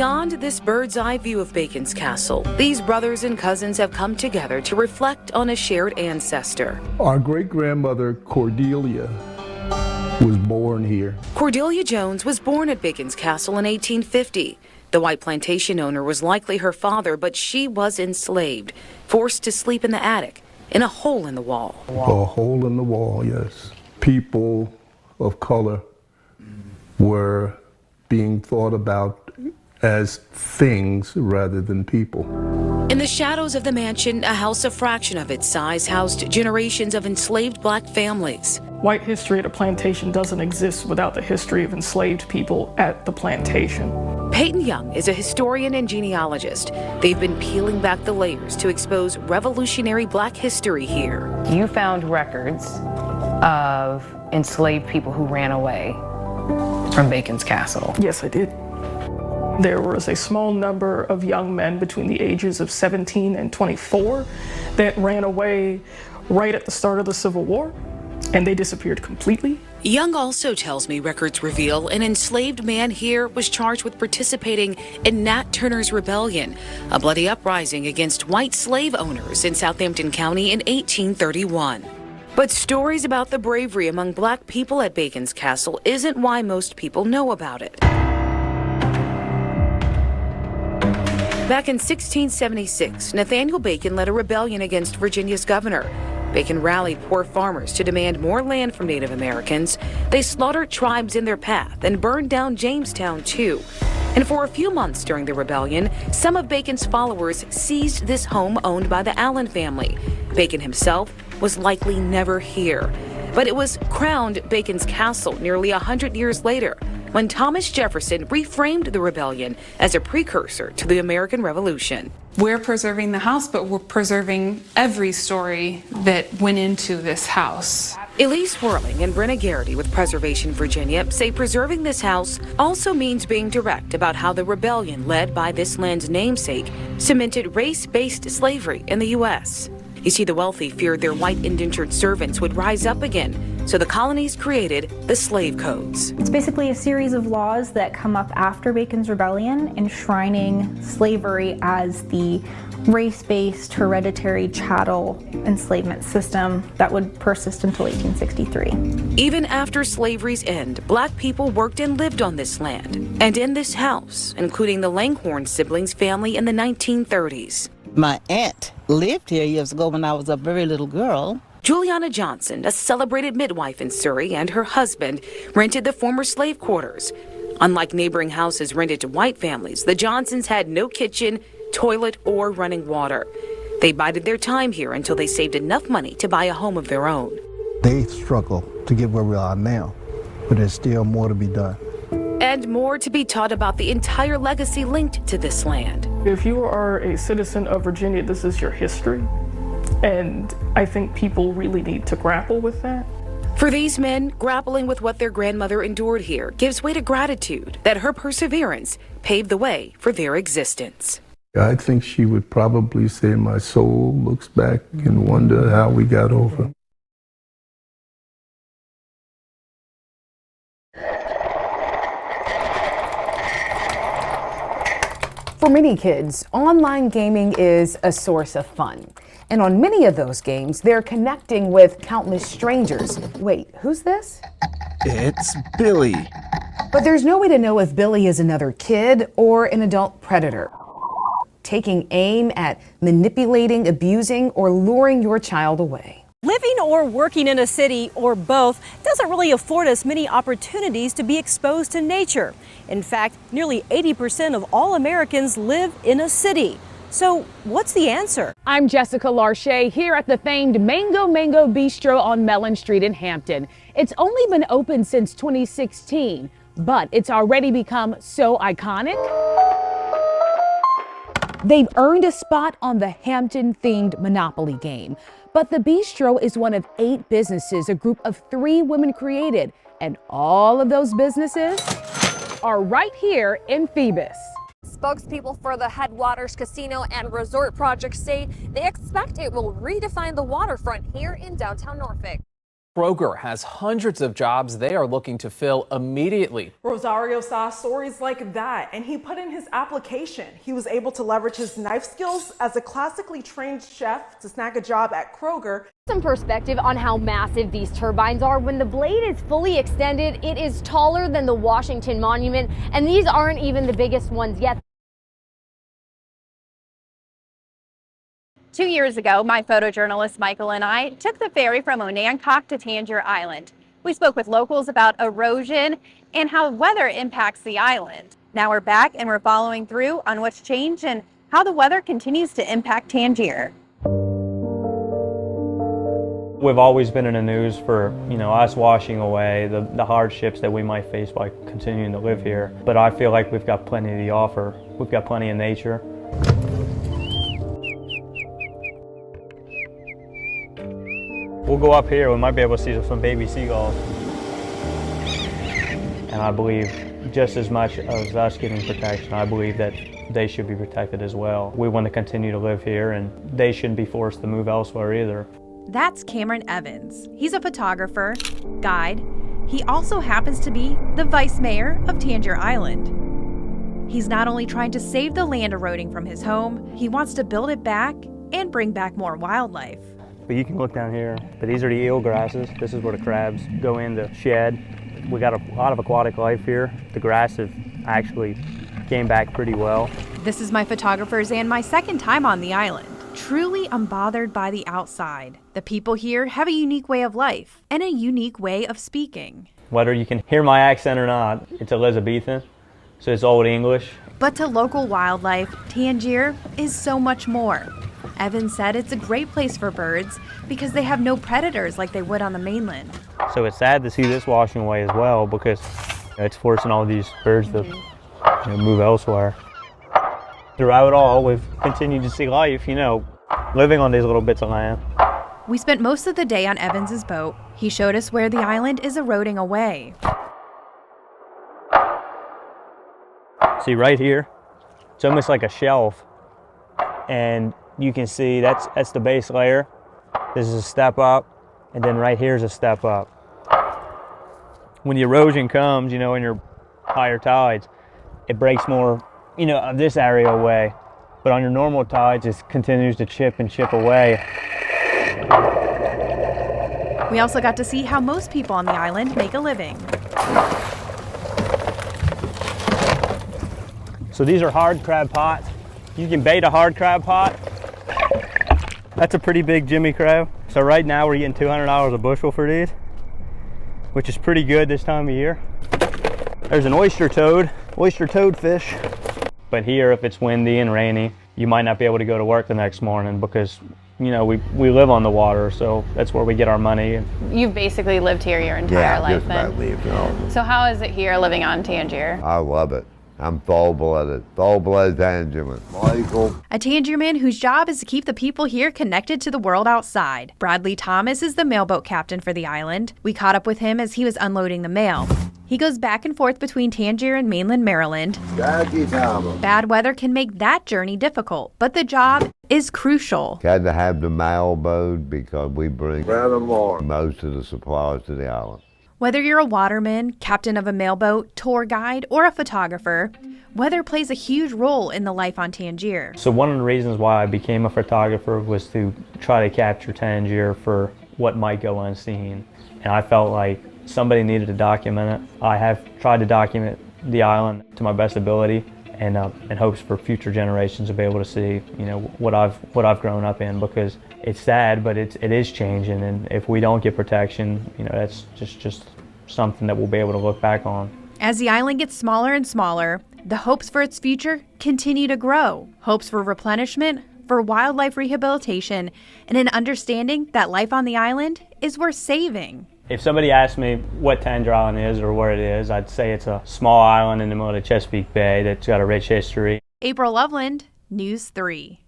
Beyond this bird's eye view of Bacon's Castle, these brothers and cousins have come together to reflect on a shared ancestor. Our great-grandmother, Cordelia, was born here. Cordelia Jones was born at Bacon's Castle in 1850. The white plantation owner was likely her father, but she was enslaved, forced to sleep in the attic, in a hole in the wall. A hole in the wall, yes. People of color were being thought about as things rather than people. In the shadows of the mansion, a house a fraction of its size housed generations of enslaved black families. White history at a plantation doesn't exist without the history of enslaved people at the plantation. Peyton Young is a historian and genealogist. They've been peeling back the layers to expose revolutionary black history here. You found records of enslaved people who ran away from Bacon's Castle. Yes, I did. There was a small number of young men between the ages of 17 and 24 that ran away right at the start of the Civil War, and they disappeared completely. Young also tells me records reveal an enslaved man here was charged with participating in Nat Turner's Rebellion, a bloody uprising against white slave owners in Southampton County in 1831. But stories about the bravery among black people at Bacon's Castle isn't why most people know about it. Back in 1676, Nathaniel Bacon led a rebellion against Virginia's governor. Bacon rallied poor farmers to demand more land from Native Americans. They slaughtered tribes in their path and burned down Jamestown, too. And for a few months during the rebellion, some of Bacon's followers seized this home owned by the Allen family. Bacon himself was likely never here. But it was crowned Bacon's Castle nearly 100 years later, when Thomas Jefferson reframed the rebellion as a precursor to the American Revolution. We're preserving the house, but we're preserving every story that went into this house. Elise Whirling and Brenna Garrity with Preservation Virginia say preserving this house also means being direct about how the rebellion led by this land's namesake cemented race-based slavery in the U.S. You see, the wealthy feared their white indentured servants would rise up again, so the colonies created the slave codes. It's basically a series of laws that come up after Bacon's Rebellion, enshrining slavery as the race-based hereditary chattel enslavement system that would persist until 1863. Even after slavery's end, black people worked and lived on this land and in this house, including the Langhorne siblings' family in the 1930s. My aunt lived here years ago when I was a very little girl. Juliana Johnson, a celebrated midwife in Surrey, and her husband rented the former slave quarters. Unlike neighboring houses rented to white families, the Johnsons had no kitchen, toilet, or running water. They bided their time here until they saved enough money to buy a home of their own. They struggle to get where we are now, but there's still more to be done. And more to be taught about the entire legacy linked to this land. If you are a citizen of Virginia, this is your history. And I think people really need to grapple with that. For these men, grappling with what their grandmother endured here gives way to gratitude that her perseverance paved the way for their existence. I think she would probably say my soul looks back and wonder how we got over. For many kids, online gaming is a source of fun. And on many of those games, they're connecting with countless strangers. Wait, who's this? It's Billy. But there's no way to know if Billy is another kid or an adult predator, taking aim at manipulating, abusing, or luring your child away. Living or working in a city, or both, doesn't really afford us many opportunities to be exposed to nature. In fact, nearly 80% of all Americans live in a city. So what's the answer? I'm Jessica Larche here at the famed Mango Bistro on Mellon Street in Hampton. It's only been open since 2016, but it's already become so iconic. They've earned a spot on the Hampton-themed Monopoly game. But the bistro is one of 8 businesses a group of 3 women created, and all of those businesses are right here in Phoebus. Spokespeople for the Headwaters Casino and Resort Project say they expect it will redefine the waterfront here in downtown Norfolk. Kroger has hundreds of jobs they are looking to fill immediately. Rosario saw stories like that, and he put in his application. He was able to leverage his knife skills as a classically trained chef to snag a job at Kroger. Some perspective on how massive these turbines are. When the blade is fully extended, it is taller than the Washington Monument, and these aren't even the biggest ones yet. 2 years ago, my photojournalist Michael and I took the ferry from Onancock to Tangier Island. We spoke with locals about erosion and how weather impacts the island. Now we're back and we're following through on what's changed and how the weather continues to impact Tangier. We've always been in the news for, us washing away the hardships that we might face by continuing to live here. But I feel like we've got plenty to offer. We've got plenty of nature. We'll go up here, we might be able to see some baby seagulls. And I believe just as much as us getting protection, I believe that they should be protected as well. We want to continue to live here and they shouldn't be forced to move elsewhere either. That's Cameron Evans. He's a photographer, guide. He also happens to be the vice mayor of Tangier Island. He's not only trying to save the land eroding from his home, he wants to build it back and bring back more wildlife. But you can look down here, but these are the eel grasses. This is where the crabs go in to shed. We got a lot of aquatic life here. The grass have actually came back pretty well. This is my photographers and my second time on the island. Truly unbothered by the outside. The people here have a unique way of life and a unique way of speaking. Whether you can hear my accent or not, it's Elizabethan, so it's Old English. But to local wildlife, Tangier is so much more. Evans said it's a great place for birds because they have no predators like they would on the mainland. So it's sad to see this washing away as well because it's forcing all these birds to move elsewhere. Throughout it all, we've continued to see life, living on these little bits of land. We spent most of the day on Evans's boat. He showed us where the island is eroding away. See right here, it's almost like a shelf. And you can see that's the base layer. This is a step up, and then right here is a step up. When the erosion comes, in your higher tides, it breaks more, of this area away. But on your normal tides, it continues to chip and chip away. We also got to see how most people on the island make a living. So these are hard crab pots. You can bait a hard crab pot. That's a pretty big Jimmy crab. So right now we're getting $200 a bushel for these, which is pretty good this time of year. There's an oyster toad fish. But here, if it's windy and rainy, you might not be able to go to work the next morning because, we live on the water, so that's where we get our money. You've basically lived here your entire life then? Yeah, just about lived. So how is it here living on Tangier? I love it. I'm full-blooded Tangierman. Michael. A Tangierman whose job is to keep the people here connected to the world outside. Bradley Thomas is the mailboat captain for the island. We caught up with him as he was unloading the mail. He goes back and forth between Tangier and mainland Maryland. Bad weather can make that journey difficult, but the job is crucial. Had to have the mailboat because we bring most of the supplies to the island. Whether you're a waterman, captain of a mailboat, tour guide, or a photographer, weather plays a huge role in the life on Tangier. So one of the reasons why I became a photographer was to try to capture Tangier for what might go unseen. And I felt like somebody needed to document it. I have tried to document the island to my best ability and in hopes for future generations to be able to see, what I've grown up in, because it's sad, but it is changing, and if we don't get protection, that's just something that we'll be able to look back on. As the island gets smaller and smaller, the hopes for its future continue to grow. Hopes for replenishment, for wildlife rehabilitation, and an understanding that life on the island is worth saving. If somebody asked me what Tangier Island is or where it is, I'd say it's a small island in the middle of the Chesapeake Bay that's got a rich history. April Loveland, News 3.